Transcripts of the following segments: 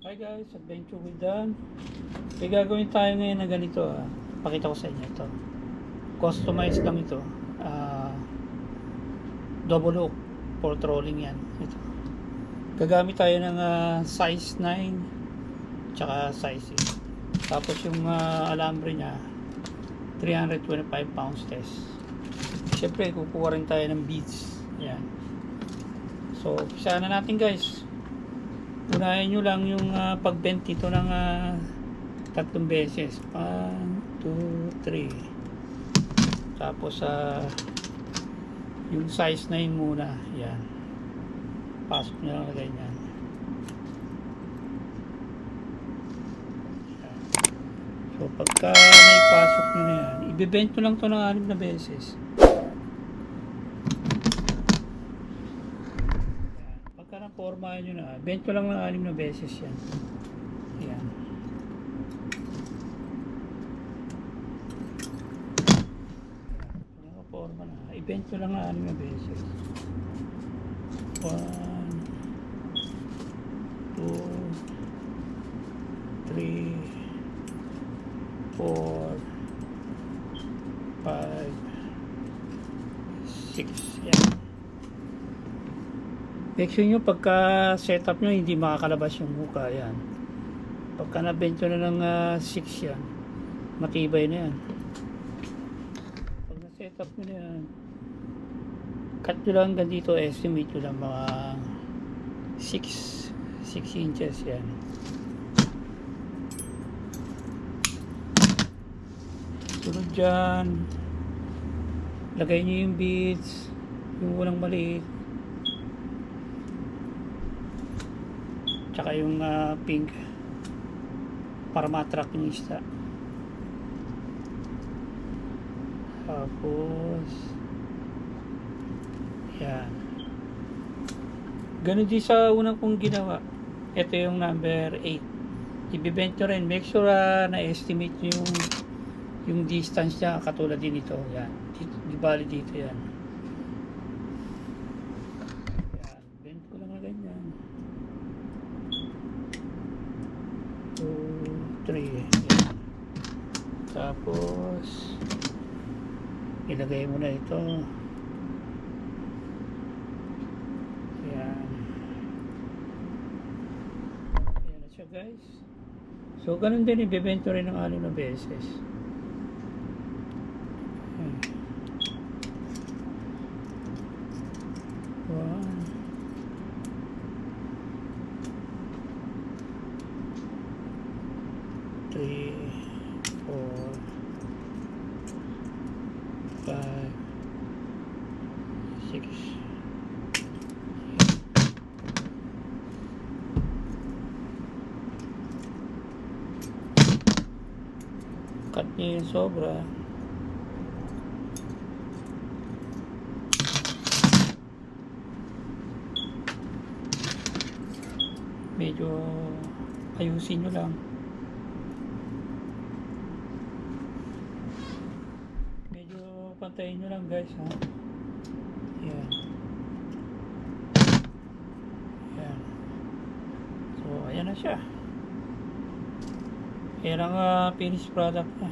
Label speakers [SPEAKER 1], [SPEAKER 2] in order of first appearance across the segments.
[SPEAKER 1] Hi guys, Adventure with Dan. May gagawin tayo ngayon na ganito. Pakita ko sa inyo ito. Customized lang ito. Double hook for trolling yan. Ito. Gagamit tayo ng size 9 tsaka size 8. Tapos yung alambre niya 325 pounds test. Siyempre kukuha rin tayo ng beads. Yan. So, umpisa na natin guys. Unahin nyo lang yung pag-bend ito ng 3 beses. 1, 2, 3. Tapos yung size 9 muna. Yan. Pasok nyo lang na ganyan. Yan. So pagka naipasok nyo na yan, i-bend nyo lang ito ng 6 na beses. Formahan nyo na, bend ko lang ng 6 na beses yan. Ayan. Nakaporma na, i-bend ko lang ng 6 na beses. 1, 2, 3, 4, 5, 6. Yan. Make sure nyo pagka setup nyo hindi makakalabas yung hook. Yan. Pagka na-bend nyo na ng 6 yan, matibay na yan. Pag na-setup nyo na yan, cut nyo lang hanggang dito, estimate nyo lang mga 6 inches yan. Sunod dyan, lagay nyo yung beads, yung walang maliit, tsaka yung pink para matrak yung isda. Tapos yan, ganun din sa unang kong ginawa. Ito yung number 8. Ibibend nyo rin, make sure na-estimate yung distance nya katulad din ito. Yan, di bali dito yan. Yan, bend ko lang na ganyan. 2, 3. Yan. Tapos ilagay mo na ito. Yan. Yan na siya guys. So ganun din, ibibento rin ng 6 na beses. Yan. 1, 3, 4, 5, 6. Cut niyo yung sobra. Medyo ayusin nyo lang. Pantayin nyo lang guys, ha. Yan. Yan. So ayan na siya. Yan ang finished product na.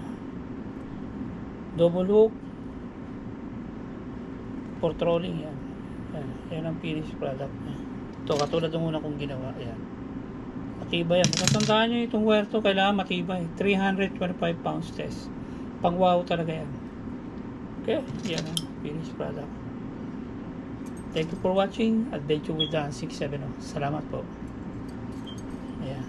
[SPEAKER 1] Double hook for trolling. Yan. Yan ang finished product na. Ito katulad ng una kong ginawa. Yan. Matibay yan. Matandaan nyo itong wire to, kailangan matibay. 325 pounds test. Pang wow talaga yan. Okay, yan ang finished product. Thank you for watching Adventure with Dan 670. Salamat po. Ayan.